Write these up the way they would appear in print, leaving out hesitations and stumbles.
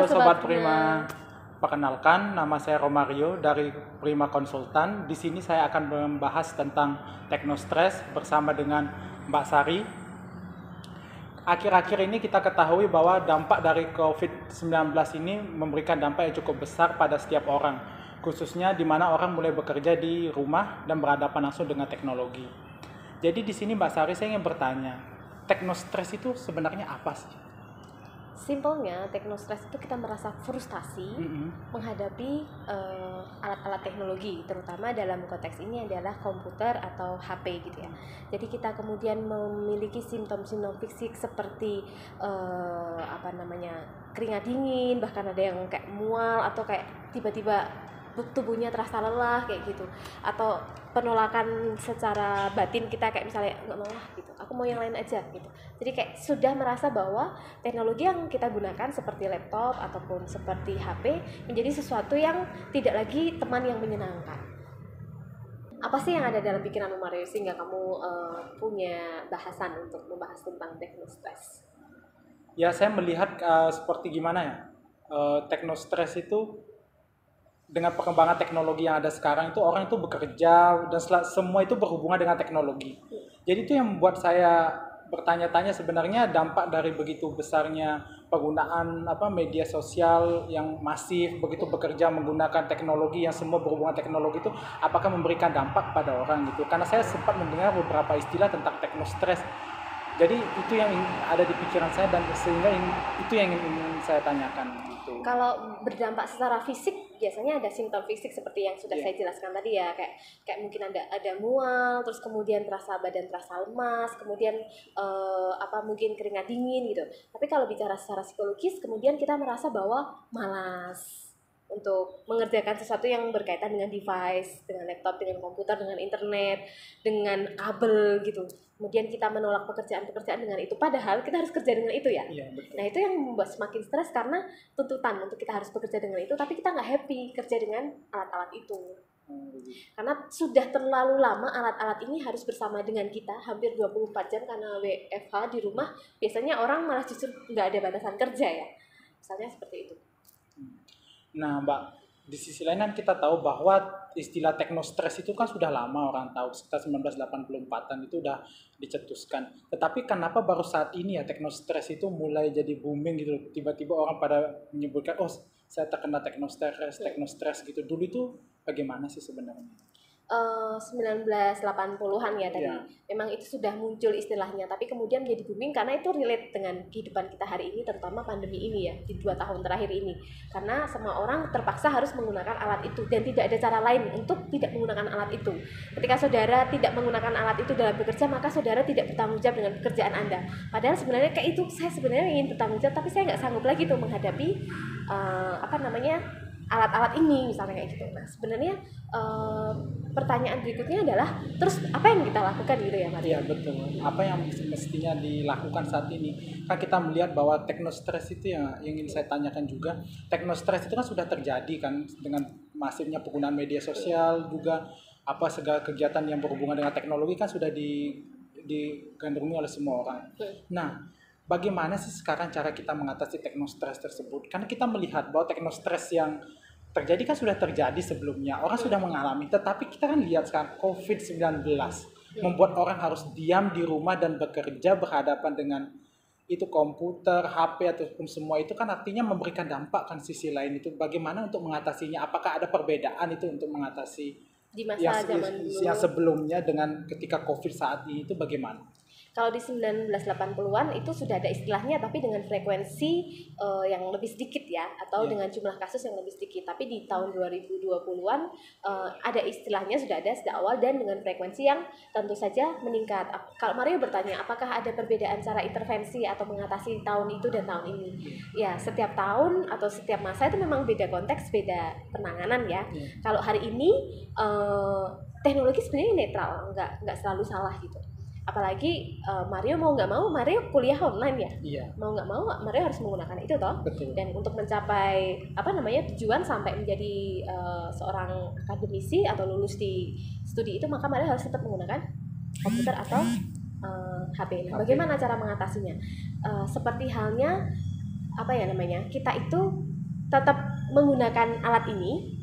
Sobat Prima. Perkenalkan, nama saya Romario dari Prima Konsultan. Di sini saya akan membahas tentang teknostress bersama dengan Mbak Sari. Akhir-akhir ini kita ketahui bahwa dampak dari COVID-19 ini memberikan dampak yang cukup besar pada setiap orang, khususnya di mana orang mulai bekerja di rumah dan berhadapan langsung dengan teknologi. Jadi di sini Mbak Sari, saya ingin bertanya, teknostress itu sebenarnya apa sih? Simpelnya, teknostress itu kita merasa frustasi menghadapi alat-alat teknologi, terutama dalam konteks ini adalah komputer atau HP gitu ya. Jadi kita kemudian memiliki simptom-simptom fisik seperti keringat dingin, bahkan ada yang kayak mual atau kayak tiba-tiba tubuhnya terasa lelah kayak gitu, atau penolakan secara batin kita kayak misalnya nggak mau lah gitu, aku mau yang lain aja gitu. Jadi kayak sudah merasa bahwa teknologi yang kita gunakan seperti laptop ataupun seperti HP menjadi sesuatu yang tidak lagi teman yang menyenangkan. Apa sih yang ada dalam pikiranmu, Mario, sehingga kamu punya bahasan untuk membahas tentang teknostress? Ya, saya melihat seperti gimana ya, teknostress itu dengan perkembangan teknologi yang ada sekarang itu orang itu bekerja dan semua itu berhubungan dengan teknologi. Jadi itu yang membuat saya bertanya-tanya sebenarnya dampak dari begitu besarnya penggunaan media sosial yang masif, begitu bekerja menggunakan teknologi yang semua berhubungan teknologi itu apakah memberikan dampak pada orang gitu. Karena saya sempat mendengar beberapa istilah tentang teknostress. Jadi itu yang ada di pikiran saya dan sehingga itu yang ingin saya tanyakan gitu. Kalau berdampak secara fisik biasanya ada simptom fisik seperti yang sudah saya jelaskan tadi ya, kayak mungkin ada mual, terus kemudian badan terasa lemas, kemudian mungkin keringat dingin gitu. Tapi kalau bicara secara psikologis, kemudian kita merasa bahwa malas untuk mengerjakan sesuatu yang berkaitan dengan device, dengan laptop, dengan komputer, dengan internet, dengan kabel gitu. Kemudian kita menolak pekerjaan-pekerjaan dengan itu, padahal kita harus kerja dengan itu ya. Iya, betul. Nah itu yang membuat semakin stres karena tuntutan untuk kita harus bekerja dengan itu, tapi kita nggak happy kerja dengan alat-alat itu. Karena sudah terlalu lama alat-alat ini harus bersama dengan kita hampir 24 jam karena WFH di rumah. Biasanya orang malah justru nggak ada batasan kerja ya, misalnya seperti itu. Nah Mbak, di sisi lain kan kita tahu bahwa istilah teknostress itu kan sudah lama orang tahu, sekitar 1984an itu udah dicetuskan. Tetapi kenapa baru saat ini ya teknostress itu mulai jadi booming gitu, tiba-tiba orang pada menyebutkan, oh saya terkena teknostress gitu. Dulu itu bagaimana sih sebenarnya? 1980-an ya tadi. Ya. Memang itu sudah muncul istilahnya, tapi kemudian menjadi booming karena itu relate dengan kehidupan kita hari ini, terutama pandemi ini ya, di 2 tahun terakhir ini. Karena semua orang terpaksa harus menggunakan alat itu dan tidak ada cara lain untuk tidak menggunakan alat itu. Ketika saudara tidak menggunakan alat itu dalam bekerja, maka saudara tidak bertanggung jawab dengan pekerjaan Anda. Padahal sebenarnya kayak itu, saya sebenarnya ingin bertanggung jawab, tapi saya nggak sanggup lagi tuh menghadapi alat-alat ini misalnya kayak gitu. Nah sebenarnya pertanyaan berikutnya adalah terus apa yang kita lakukan gitu ya, Mas? Iya betul. Apa yang mestinya dilakukan saat ini? Kan kita melihat bahwa teknostress itu yang ingin saya tanyakan juga. Teknostress itu kan sudah terjadi kan dengan masifnya penggunaan media sosial juga, segala kegiatan yang berhubungan dengan teknologi kan sudah digandrungi oleh semua orang. Nah, bagaimana sih sekarang cara kita mengatasi teknostress tersebut? Karena kita melihat bahwa teknostress yang terjadi kan sudah terjadi sebelumnya, orang sudah mengalami, tetapi kita kan lihat sekarang COVID-19 membuat orang harus diam di rumah dan bekerja berhadapan dengan itu komputer, HP ataupun semua itu kan artinya memberikan dampak kan sisi lain itu. Bagaimana untuk mengatasinya? Apakah ada perbedaan itu untuk mengatasi di masa zaman dulu yang sebelumnya dengan ketika COVID saat ini itu bagaimana? Kalau di 1980-an itu sudah ada istilahnya, tapi dengan frekuensi yang lebih sedikit ya, atau dengan jumlah kasus yang lebih sedikit. Tapi di tahun 2020-an ada istilahnya, sudah ada sejak awal dan dengan frekuensi yang tentu saja meningkat. Kalau Mario bertanya, apakah ada perbedaan cara intervensi atau mengatasi tahun itu dan tahun ini? Ya, setiap tahun atau setiap masa itu memang beda konteks, beda penanganan ya. Kalau hari ini teknologi sebenarnya netral, nggak selalu salah gitu. Apalagi Mario mau nggak mau, Mario kuliah online ya. Iya. Mau nggak mau, Mario harus menggunakan itu toh. Betul. Dan untuk mencapai tujuan sampai menjadi seorang akademisi atau lulus di studi itu, maka Mario harus tetap menggunakan komputer atau HP. Nah, bagaimana cara mengatasinya? Seperti halnya kita itu tetap menggunakan alat ini,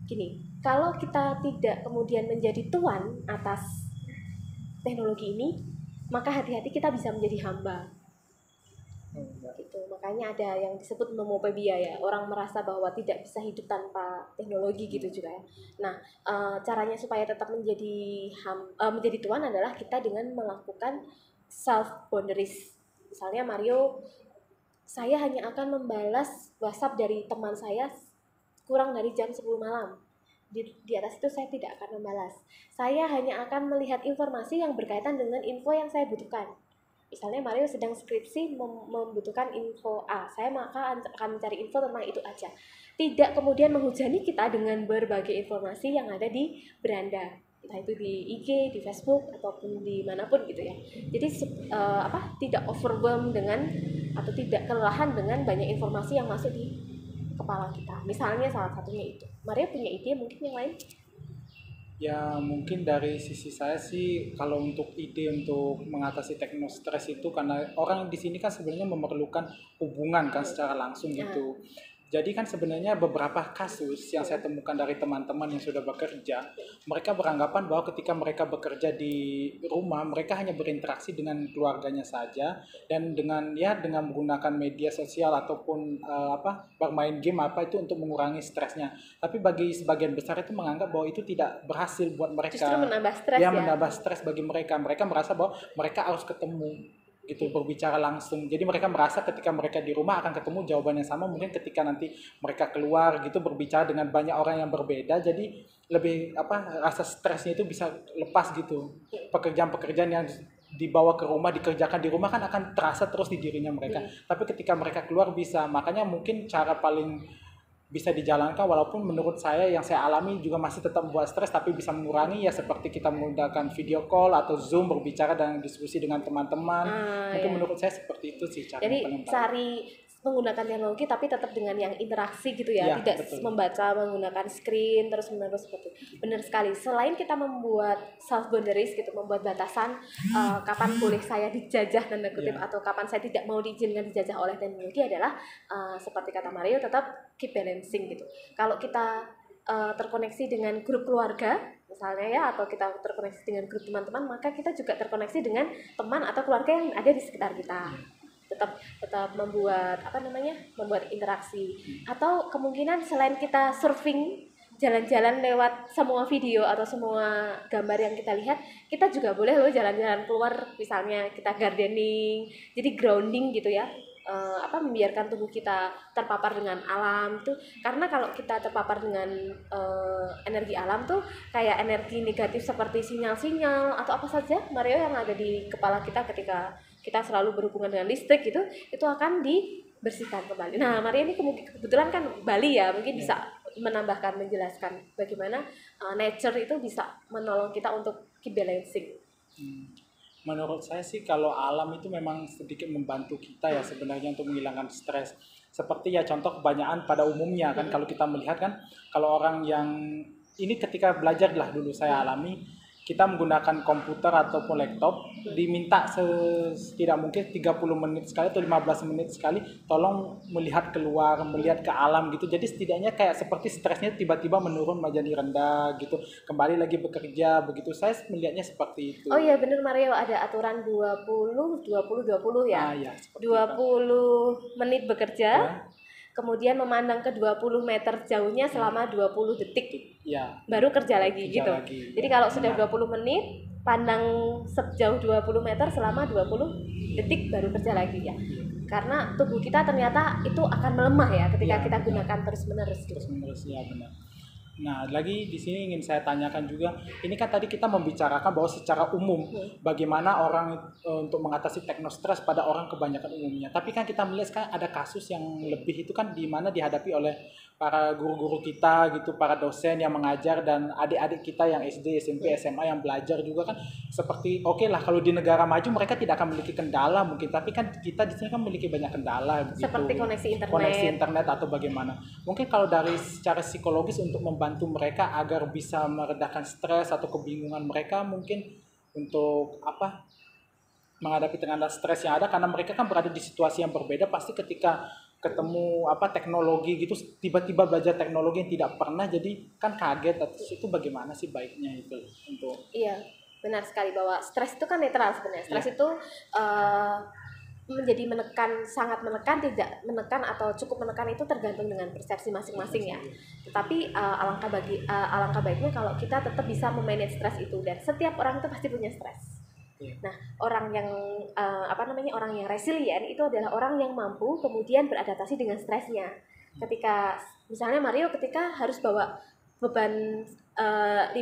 gini, kalau kita tidak kemudian menjadi tuan atas teknologi ini, maka hati-hati kita bisa menjadi hamba. Gitu. Makanya ada yang disebut nomopobia ya, orang merasa bahwa tidak bisa hidup tanpa teknologi gitu juga ya. Nah, caranya supaya tetap menjadi tuan adalah kita dengan melakukan self boundaries. Misalnya Mario, saya hanya akan membalas WhatsApp dari teman saya kurang dari jam 10 malam. Di atas itu saya tidak akan membalas. Saya hanya akan melihat informasi yang berkaitan dengan info yang saya butuhkan. Misalnya Mario sedang skripsi membutuhkan info A, saya maka akan mencari info tentang itu aja. Tidak kemudian menghujani kita dengan berbagai informasi yang ada di beranda, entah itu di IG, di Facebook, ataupun dimanapun gitu ya. Jadi tidak overwhelm dengan atau tidak kelelahan dengan banyak informasi yang masuk di kepala kita. Misalnya salah satunya itu. Mario punya ide, mungkin yang lain? Ya mungkin dari sisi saya sih kalau untuk ide untuk mengatasi teknostres itu karena orang di sini kan sebenarnya memerlukan hubungan kan secara langsung gitu. Jadi kan sebenarnya beberapa kasus yang saya temukan dari teman-teman yang sudah bekerja, mereka beranggapan bahwa ketika mereka bekerja di rumah, mereka hanya berinteraksi dengan keluarganya saja dan dengan menggunakan media sosial ataupun bermain game itu untuk mengurangi stresnya. Tapi bagi sebagian besar itu menganggap bahwa itu tidak berhasil buat mereka. Justru menambah stres ya. Menambah stres bagi mereka. Mereka merasa bahwa mereka harus ketemu gitu, berbicara langsung. Jadi mereka merasa ketika mereka di rumah akan ketemu jawaban yang sama, mungkin ketika nanti mereka keluar gitu berbicara dengan banyak orang yang berbeda, jadi lebih rasa stresnya itu bisa lepas gitu. Pekerjaan-pekerjaan yang dibawa ke rumah dikerjakan di rumah kan akan terasa terus di dirinya mereka. Tapi ketika mereka keluar bisa. Makanya mungkin cara paling bisa dijalankan, walaupun menurut saya yang saya alami juga masih tetap membuat stres, tapi bisa mengurangi ya seperti kita menggunakan video call atau Zoom berbicara dan diskusi dengan teman-teman. Mungkin menurut saya seperti itu sih cara jadi yang paling cari menggunakan teknologi tapi tetap dengan yang interaksi gitu ya, tidak betul. Membaca menggunakan screen terus menerus seperti itu. Benar sekali. Selain kita membuat self boundaries gitu, membuat batasan kapan boleh saya dijajah tanda kutip atau kapan saya tidak mau diizinkan dijajah oleh teknologi adalah seperti kata Mario, tetap keep balancing gitu. Kalau kita terkoneksi dengan grup keluarga misalnya ya, atau kita terkoneksi dengan grup teman-teman, maka kita juga terkoneksi dengan teman atau keluarga yang ada di sekitar kita. Tetap membuat membuat interaksi. Atau kemungkinan selain kita surfing, jalan-jalan lewat semua video atau semua gambar yang kita lihat, kita juga boleh loh jalan-jalan keluar, misalnya kita gardening, jadi grounding gitu ya. Membiarkan tubuh kita terpapar dengan alam tuh, karena kalau kita terpapar dengan energi alam tuh kayak energi negatif seperti sinyal-sinyal atau apa saja Mario yang ada di kepala kita ketika kita selalu berhubungan dengan listrik gitu, itu akan dibersihkan kembali. Nah, Mario ini kebetulan kan Bali ya, mungkin bisa menambahkan, menjelaskan bagaimana nature itu bisa menolong kita untuk keep balancing. Menurut saya sih kalau alam itu memang sedikit membantu kita ya sebenarnya untuk menghilangkan stres. Seperti ya contoh kebanyakan pada umumnya kan kalau kita melihat kan, kalau orang yang ini ketika belajar lah dulu saya alami, kita menggunakan komputer ataupun laptop diminta tidak mungkin 30 menit sekali atau 15 menit sekali tolong melihat keluar, melihat ke alam gitu. Jadi setidaknya kayak seperti stresnya tiba-tiba menurun menjadi rendah gitu. Kembali lagi bekerja begitu. Saya melihatnya seperti itu. Oh iya benar Mario, ada aturan 20 ya. Ya 20 menit bekerja. Ya. Kemudian memandang ke 20 meter jauhnya selama 20 detik. Ya. Baru kerja lagi gitu. Jadi kalau sudah 20 menit, pandang sejauh 20 meter selama 20 detik baru kerja lagi ya. Karena tubuh kita ternyata itu akan melemah ya ketika kita gunakan terus-menerus gitu. Terus-menerus ya benar. Nah, lagi di sini ingin saya tanyakan juga, ini kan tadi kita membicarakan bahwa secara umum bagaimana orang untuk mengatasi teknostres pada orang kebanyakan umumnya. Tapi kan kita melihat sekarang ada kasus yang lebih itu kan di mana dihadapi oleh para guru-guru kita gitu, para dosen yang mengajar dan adik-adik kita yang SD, SMP, SMA yang belajar juga kan seperti oke lah kalau di negara maju mereka tidak akan memiliki kendala mungkin, tapi kan kita di sini kan memiliki banyak kendala gitu. Seperti koneksi internet atau bagaimana. Mungkin kalau dari secara psikologis untuk membantu mereka agar bisa meredakan stres atau kebingungan mereka, mungkin untuk menghadapi tekanan stres yang ada, karena mereka kan berada di situasi yang berbeda, pasti ketika ketemu apa teknologi gitu, tiba-tiba belajar teknologi yang tidak pernah, jadi kan kaget. Terus itu bagaimana sih baiknya itu untuk Iya, benar sekali bahwa stres itu kan netral sebenarnya. Stres ya, itu menjadi menekan, sangat menekan, tidak menekan atau cukup menekan itu tergantung dengan persepsi masing-masing ya. Tetapi alangkah baiknya kalau kita tetap bisa memanage stres itu, dan setiap orang itu pasti punya stres. ya. Nah, orang yang orang yang resilient itu adalah orang yang mampu kemudian beradaptasi dengan stresnya. Ketika misalnya Mario ketika harus bawa beban 1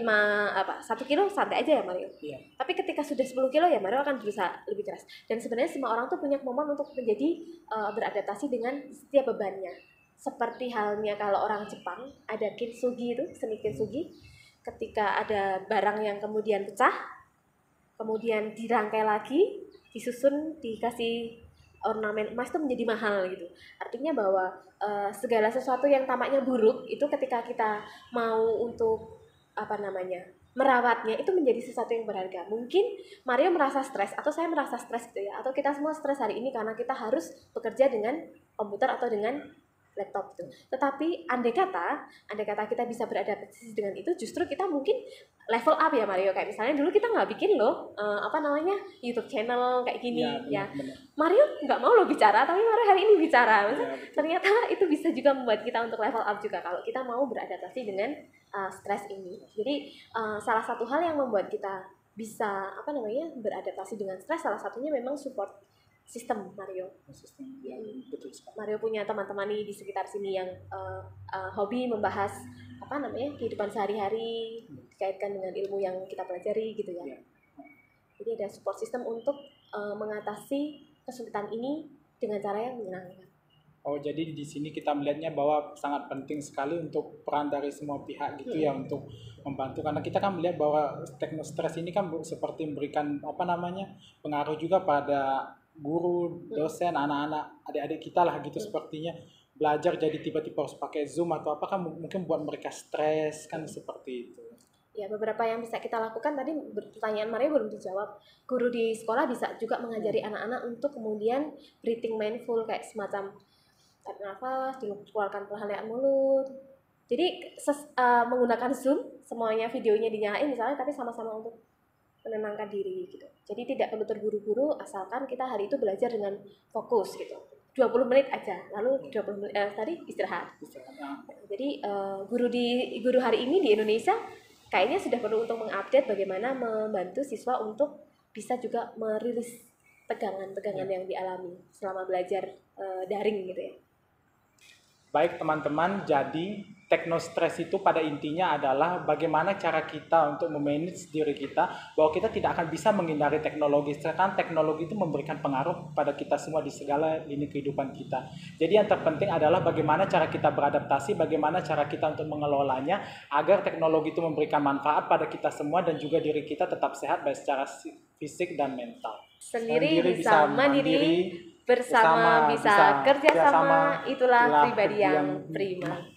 kilo santai aja ya Mario. Iya. Tapi ketika sudah 10 kilo ya Mario akan berusaha lebih keras. Dan sebenarnya semua orang tuh punya kemampuan untuk menjadi beradaptasi dengan setiap bebannya. Seperti halnya kalau orang Jepang ada kintsugi itu, seni kintsugi. Ketika ada barang yang kemudian pecah, kemudian dirangkai lagi, disusun, dikasih ornamen emas itu menjadi mahal gitu. Artinya bahwa segala sesuatu yang tampaknya buruk itu ketika kita mau untuk merawatnya itu menjadi sesuatu yang berharga. Mungkin Mario merasa stres atau saya merasa stres gitu ya, atau kita semua stres hari ini karena kita harus bekerja dengan komputer atau dengan laptop itu. Tetapi andai kata kita bisa beradaptasi dengan itu, justru kita mungkin level up ya Mario. Kayak misalnya dulu kita nggak bikin loh YouTube channel kayak gini ya. Mario nggak mau lo bicara, tapi Mario hari ini bicara. Ternyata itu bisa juga membuat kita untuk level up juga kalau kita mau beradaptasi dengan stres ini. Jadi salah satu hal yang membuat kita bisa beradaptasi dengan stres, salah satunya memang support sistem Mario. Betul sekali. Mario punya teman-teman di sekitar sini yang hobi membahas kehidupan sehari-hari dikaitkan dengan ilmu yang kita pelajari gitu ya. Jadi ada support system untuk mengatasi kesulitan ini dengan cara yang menyenangkan. Oh, jadi di sini kita melihatnya bahwa sangat penting sekali untuk peran dari semua pihak gitu ya untuk membantu, karena kita kan melihat bahwa teknostres ini kan seperti memberikan pengaruh juga pada guru, dosen, anak-anak, adik-adik kita lah gitu. Sepertinya belajar jadi tiba-tiba harus pakai Zoom atau apa kan mungkin buat mereka stres kan, seperti itu. Ya, beberapa yang bisa kita lakukan tadi, pertanyaan Mario belum dijawab. Guru di sekolah bisa juga mengajari anak-anak untuk kemudian breathing mindful, kayak semacam tarik nafas, dikeluarkan perlahan lewat mulut. Jadi menggunakan Zoom, semuanya videonya dinyalain misalnya, tapi sama-sama untuk menenangkan diri gitu. Jadi tidak perlu terburu-buru, asalkan kita hari itu belajar dengan fokus gitu. 20 menit aja, lalu 20 menit tadi istirahat. Jadi guru hari ini di Indonesia kayaknya sudah perlu untuk mengupdate bagaimana membantu siswa untuk bisa juga merilis tegangan-tegangan yang dialami selama belajar daring gitu ya. Baik teman-teman, jadi teknostres itu pada intinya adalah bagaimana cara kita untuk memanage diri kita, bahwa kita tidak akan bisa menghindari teknologi, karena teknologi itu memberikan pengaruh pada kita semua di segala lini kehidupan kita. Jadi yang terpenting adalah bagaimana cara kita beradaptasi, bagaimana cara kita untuk mengelolanya, agar teknologi itu memberikan manfaat pada kita semua dan juga diri kita tetap sehat baik secara fisik dan mental. Sendiri bisa mandiri, bersama bisa kerjasama, itulah pribadi yang prima.